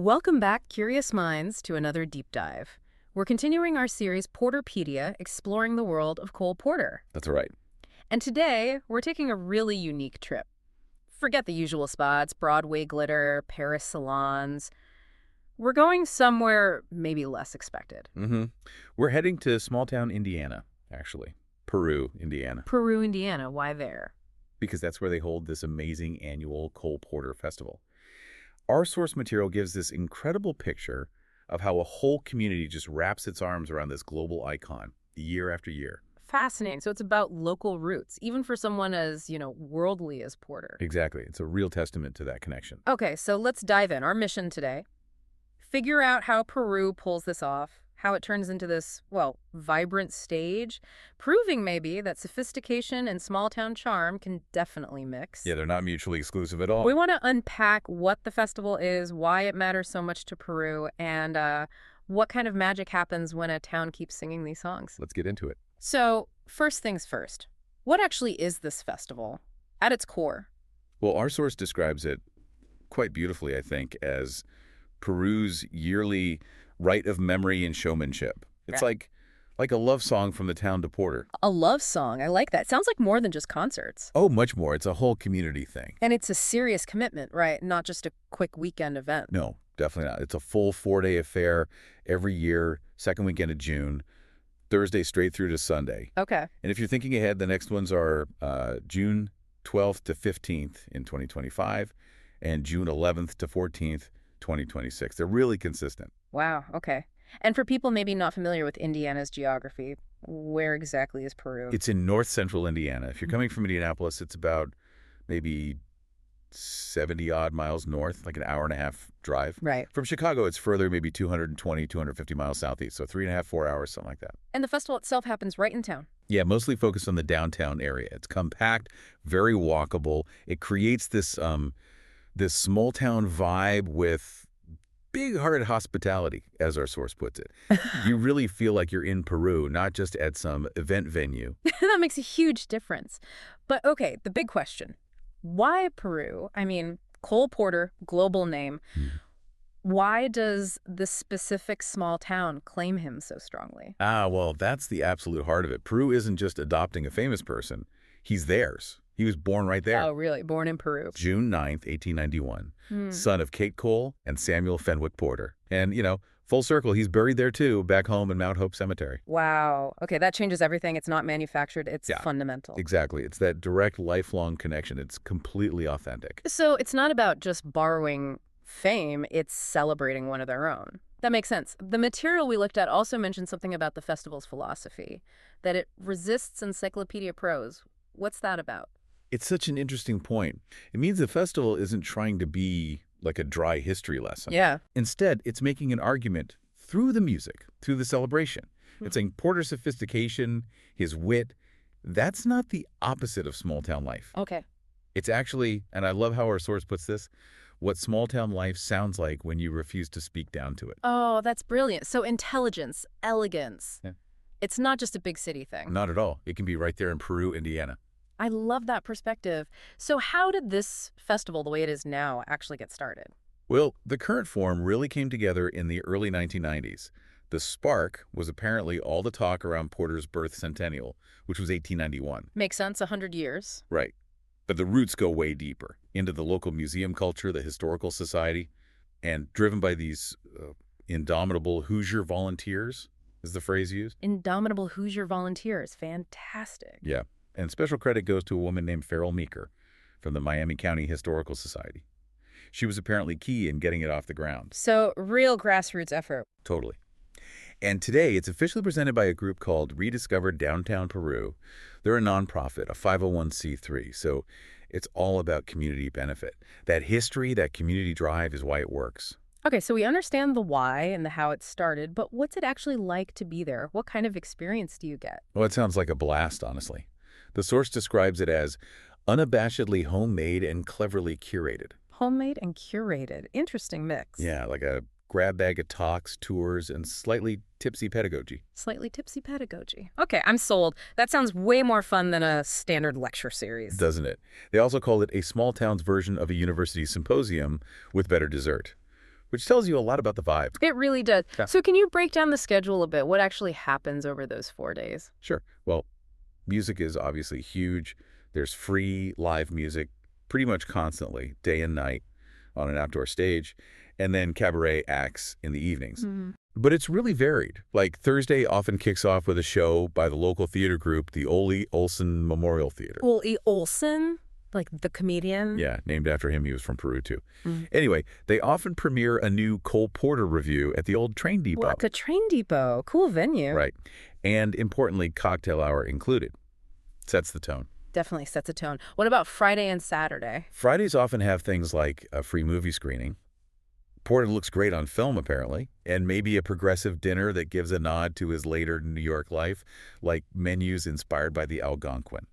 Welcome back, curious minds, to another deep dive. We're continuing our series Porter-Pedia, exploring the world of Cole Porter. That's right. And today, we're taking a really unique trip. Forget the usual spots, Broadway glitter, Paris salons. We're going somewhere maybe less expected. We're heading to small-town Indiana, actually. Peru, Indiana. Peru, Indiana. Why there? Because that's where they hold this amazing annual Cole Porter Festival. Our source material gives this incredible picture of how a whole community just wraps its arms around this global icon year after year. Fascinating. So it's about local roots, even for someone as, worldly as Porter. Exactly. It's a real testament to that connection. Okay, so let's dive in. Our mission today: figure out how Peru pulls this off, how it turns into this, vibrant stage, proving maybe that sophistication and small-town charm can definitely mix. Yeah, they're not mutually exclusive at all. We want to unpack what the festival is, why it matters so much to Peru, and what kind of magic happens when a town keeps singing these songs. Let's get into it. So, first things first, what actually is this festival at its core? Well, our source describes it quite beautifully, I think, as Peru's yearly rite of memory and showmanship. It's like a love song from the town to Porter. A love song. I like that. Sounds like more than just concerts. Oh, much more. It's a whole community thing. And it's a serious commitment, right? Not just a quick weekend event. No, definitely not. It's a full 4-day affair every year, second weekend of June, Thursday straight through to Sunday. Okay. And if you're thinking ahead, the next ones are June 12th to 15th in 2025 and June 11th to 14th, 2026. They're really consistent. Wow, okay. And for people maybe not familiar with Indiana's geography, where exactly is Peru? It's in north-central Indiana. If you're coming from Indianapolis, it's about maybe 70-odd miles north, like an hour-and-a-half drive. Right. From Chicago, it's further, maybe 220, 250 miles southeast, so 3.5, 4 hours, something like that. And the festival itself happens right in town. Yeah, mostly focused on the downtown area. It's compact, very walkable. It creates this this small-town vibe with big-hearted hospitality, as our source puts it. You really feel like you're in Peru, not just at some event venue. That makes a huge difference. But okay, the big question. Why Peru? I mean, Cole Porter, global name. Why does this specific small town claim him so strongly? Well, that's the absolute heart of it. Peru isn't just adopting a famous person. He's theirs. He was born right there. Oh, really? Born in Peru. June 9th, 1891. Son of Kate Cole and Samuel Fenwick Porter. And, full circle, he's buried there too, back home in Mount Hope Cemetery. Wow. Okay, that changes everything. It's not manufactured. It's fundamental. Exactly. It's that direct, lifelong connection. It's completely authentic. So it's not about just borrowing fame. It's celebrating one of their own. That makes sense. The material we looked at also mentioned something about the festival's philosophy, that it resists encyclopedia prose. What's that about? It's such an interesting point. It means the festival isn't trying to be like a dry history lesson. Yeah. Instead, it's making an argument through the music, through the celebration. It's saying Porter's sophistication, his wit, that's not the opposite of small-town life. Okay. It's actually, and I love how our source puts this, what small-town life sounds like when you refuse to speak down to it. Oh, that's brilliant. So intelligence, elegance. Yeah. It's not just a big city thing. Not at all. It can be right there in Peru, Indiana. I love that perspective. So how did this festival, the way it is now, actually get started? Well, the current form really came together in the early 1990s. The spark was apparently all the talk around Porter's birth centennial, which was 1891. Makes sense, 100 years. Right. But the roots go way deeper, into the local museum culture, the historical society, and driven by these indomitable Hoosier volunteers, is the phrase used. Indomitable Hoosier volunteers. Fantastic. Yeah. And special credit goes to a woman named Farrell Meeker from the Miami County Historical Society. She was apparently key in getting it off the ground. So, real grassroots effort. Totally. And today, it's officially presented by a group called Rediscover Downtown Peru. They're a nonprofit, a 501c3, so it's all about community benefit. That history, that community drive is why it works. Okay, so we understand the why and the how it started, but what's it actually like to be there? What kind of experience do you get? Well, it sounds like a blast, honestly. The source describes it as unabashedly homemade and cleverly curated. Homemade and curated. Interesting mix. Yeah, like a grab bag of talks, tours, and slightly tipsy pedagogy. Slightly tipsy pedagogy. Okay, I'm sold. That sounds way more fun than a standard lecture series. Doesn't it? They also call it a small town's version of a university symposium with better dessert. which tells you a lot about the vibe. It really does. Yeah. So can you break down the schedule a bit? What actually happens over those 4 days? Sure. Well, music is obviously huge. There's free live music pretty much constantly, day and night, on an outdoor stage, and then cabaret acts in the evenings. But it's really varied. Like Thursday often kicks off with a show by the local theater group, the Ole Olson Memorial Theater. Ole Olson? Like the comedian? Yeah, named after him. He was from Peru, too. Anyway, they often premiere a new Cole Porter review at the old train depot. What, the train depot? Cool venue. Right. And importantly, cocktail hour included. Sets the tone. Definitely sets a tone. What about Friday and Saturday? Fridays often have things like a free movie screening. Porter looks great on film, apparently, and maybe a progressive dinner that gives a nod to his later New York life, like menus inspired by the Algonquin.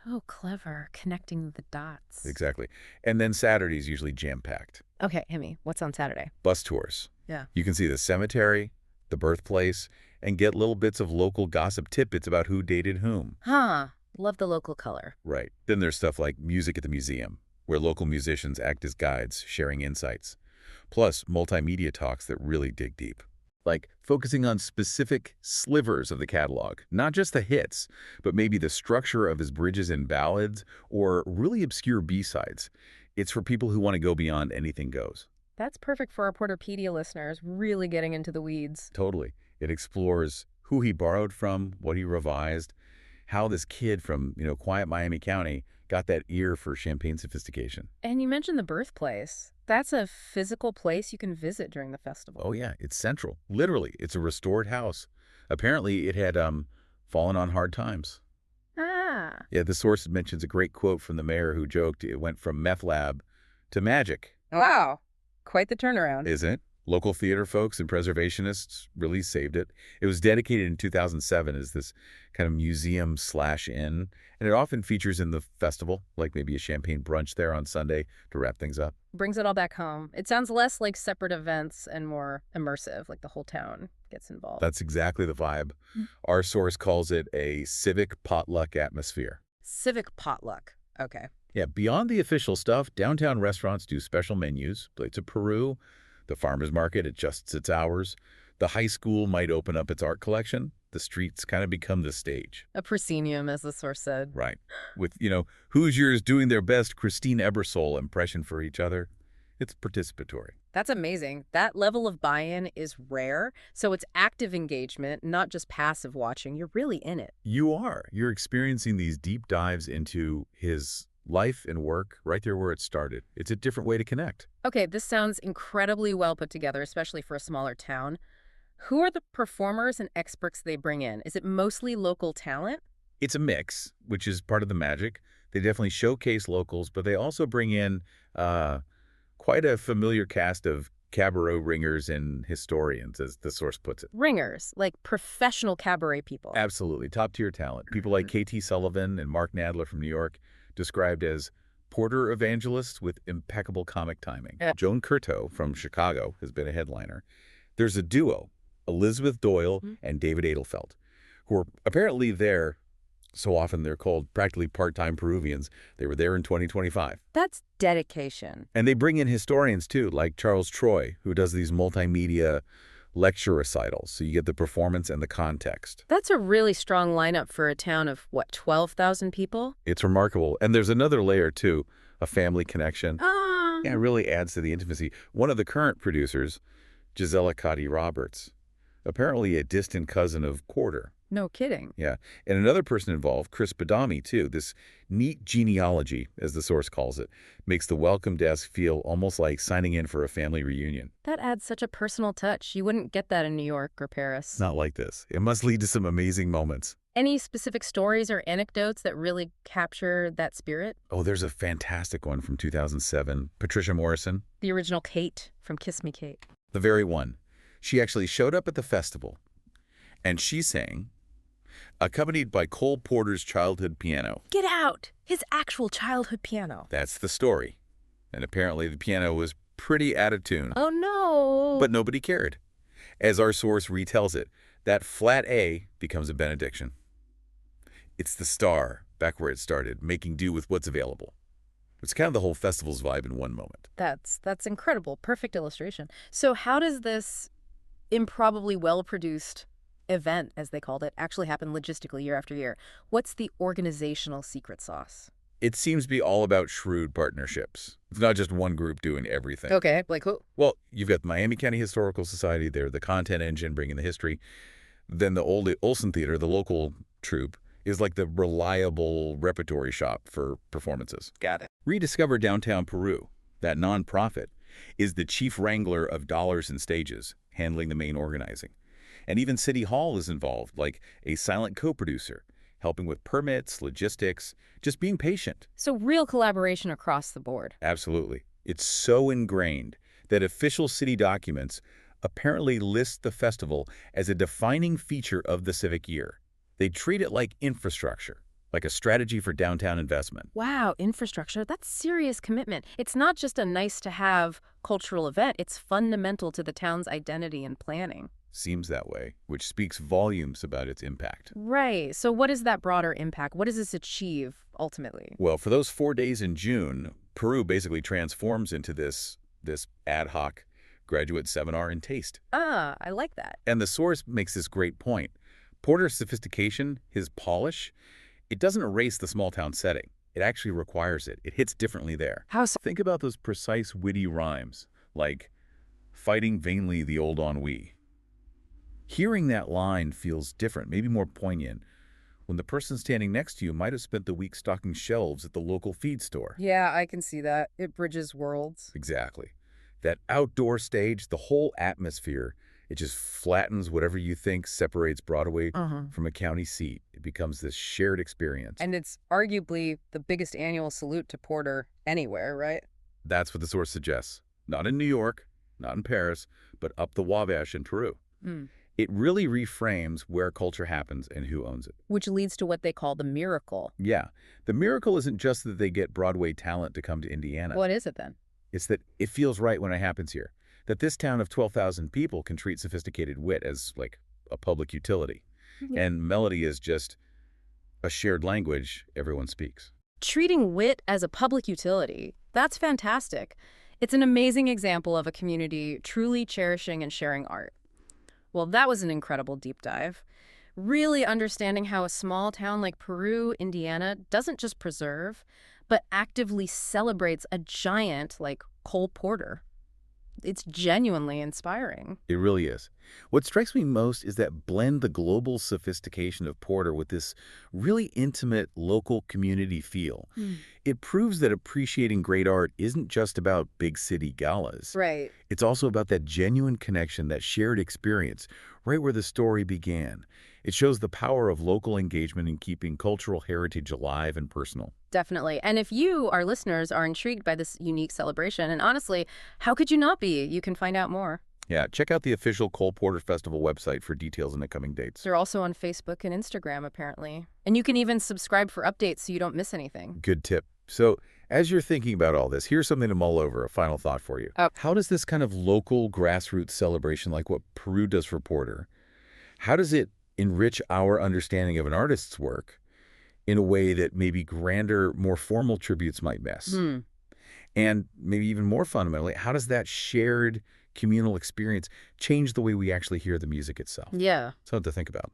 Oh, clever. Connecting the dots. Exactly. And then Saturday's usually jam-packed. Okay, hit me. What's on Saturday? Bus tours. Yeah. You can see the cemetery, the birthplace, and get little bits of local gossip tidbits about who dated whom. Huh. Love the local color. Right. Then there's stuff like music at the museum, where local musicians act as guides, sharing insights. Plus, multimedia talks that really dig deep. Like focusing on specific slivers of the catalog, not just the hits, but maybe the structure of his bridges and ballads or really obscure B-sides. It's for people who want to go beyond anything goes. That's perfect for our Porter-Pedia listeners, really getting into the weeds. Totally. It explores who he borrowed from, what he revised, how this kid from, quiet Miami County got that ear for champagne sophistication. And you mentioned the birthplace. That's a physical place you can visit during the festival. Oh, yeah. It's central. Literally, it's a restored house. Apparently, it had fallen on hard times. Ah. Yeah, the source mentions a great quote from the mayor who joked it went from meth lab to magic. Wow. Quite the turnaround. Isn't it? Local theater folks and preservationists really saved it. It was dedicated in 2007 as this kind of museum/inn, and it often features in the festival, like maybe a champagne brunch there on Sunday to wrap things up. Brings it all back home. It sounds less like separate events and more immersive, like the whole town gets involved. That's exactly the vibe. Our source calls it a civic potluck atmosphere. Civic potluck. Okay. Yeah, beyond the official stuff, downtown restaurants do special menus, plates of Peru. The farmer's market adjusts its hours. The high school might open up its art collection. The streets kind of become the stage. A proscenium, as the source said. Right. With, Hoosiers doing their best Christine Ebersole impression for each other. It's participatory. That's amazing. That level of buy-in is rare, so it's active engagement, not just passive watching. You're really in it. You are. You're experiencing these deep dives into his life and work right there where it started. It's a different way to connect. Okay, this sounds incredibly well put together, especially for a smaller town. Who are the performers and experts they bring in? Is it mostly local talent? It's a mix, which is part of the magic. They definitely showcase locals, but they also bring in quite a familiar cast of cabaret ringers and historians, as the source puts it. Ringers, like professional cabaret people. Absolutely. Top-tier talent. People like K.T. Sullivan and Mark Nadler from New York, described as Porter evangelists with impeccable comic timing. Joan Curto from Chicago has been a headliner. There's a duo, Elizabeth Doyle and David Edelfelt, who are apparently there. So often they're called practically part-time Peruvians. They were there in 2025. That's dedication. And they bring in historians, too, like Charles Troy, who does these multimedia lecture recitals, so you get the performance and the context. That's a really strong lineup for a town of, 12,000 people? It's remarkable. And there's another layer, too, a family connection. Yeah, it really adds to the intimacy. One of the current producers, Gisela Cotty Roberts, apparently a distant cousin of Porter. No kidding. Yeah. And another person involved, Chris Badami, too. This neat genealogy, as the source calls it, makes the welcome desk feel almost like signing in for a family reunion. That adds such a personal touch. You wouldn't get that in New York or Paris. Not like this. It must lead to some amazing moments. Any specific stories or anecdotes that really capture that spirit? Oh, there's a fantastic one from 2007. Patricia Morrison. The original Kate from Kiss Me Kate. The very one. She actually showed up at the festival, and she sang, accompanied by Cole Porter's childhood piano. Get out! His actual childhood piano. That's the story. And apparently the piano was pretty out of tune. Oh, no. But nobody cared. As our source retells it, that flat A becomes a benediction. It's the star, back where it started, making do with what's available. It's kind of the whole festival's vibe in one moment. That's incredible. Perfect illustration. So how does this improbably well-produced event, as they called it, actually happen logistically year after year? What's the organizational secret sauce? It seems to be all about shrewd partnerships. It's not just one group doing everything. Okay, like who? Well, you've got the Miami County Historical Society there, the content engine bringing the history. Then the old Olson Theater, the local troupe, is like the reliable repertory shop for performances. Got it. Rediscover Downtown Peru, that nonprofit, is the chief wrangler of dollars and stages, handling the main organizing. And even City Hall is involved, like a silent co-producer, helping with permits, logistics, just being patient. So real collaboration across the board. Absolutely. It's so ingrained that official city documents apparently list the festival as a defining feature of the civic year. They treat it like infrastructure, like a strategy for downtown investment. Wow, infrastructure, that's serious commitment. It's not just a nice-to-have cultural event. It's fundamental to the town's identity and planning. Seems that way, which speaks volumes about its impact. Right. So what is that broader impact? What does this achieve, ultimately? Well, for those 4 days in June, Peru basically transforms into this ad hoc graduate seminar in taste. Ah, I like that. And the source makes this great point. Porter's sophistication, his polish, it doesn't erase the small-town setting. It actually requires it. It hits differently there. How so? Think about those precise, witty rhymes, like fighting vainly the old ennui. Hearing that line feels different, maybe more poignant, when the person standing next to you might have spent the week stocking shelves at the local feed store. Yeah, I can see that. It bridges worlds. Exactly. That outdoor stage, the whole atmosphere, it just flattens whatever you think separates Broadway from a county seat. It becomes this shared experience. And it's arguably the biggest annual salute to Porter anywhere, right? That's what the source suggests. Not in New York, not in Paris, but up the Wabash in Peru. It really reframes where culture happens and who owns it. Which leads to what they call the miracle. Yeah. The miracle isn't just that they get Broadway talent to come to Indiana. What is it then? It's that it feels right when it happens here. That this town of 12,000 people can treat sophisticated wit as, like, a public utility. And melody is just a shared language everyone speaks. Treating wit as a public utility, that's fantastic. It's an amazing example of a community truly cherishing and sharing art. Well, that was an incredible deep dive. Really understanding how a small town like Peru, Indiana, doesn't just preserve, but actively celebrates a giant like Cole Porter. It's genuinely inspiring. It really is. What strikes me most is that blend the global sophistication of Porter with this really intimate local community feel. It proves that appreciating great art isn't just about big city galas. Right. It's also about that genuine connection, that shared experience, right where the story began. It shows the power of local engagement in keeping cultural heritage alive and personal. Definitely. And if you, our listeners, are intrigued by this unique celebration, and honestly, how could you not be? You can find out more. Yeah, check out the official Cole Porter Festival website for details on the coming dates. They're also on Facebook and Instagram, apparently. And you can even subscribe for updates so you don't miss anything. Good tip. So, as you're thinking about all this, here's something to mull over, a final thought for you. Oh. How does this kind of local grassroots celebration, like what Peru does for Porter, how does it enrich our understanding of an artist's work in a way that maybe grander, more formal tributes might miss? And maybe even more fundamentally, how does that shared communal experience change the way we actually hear the music itself? Yeah. Something to think about.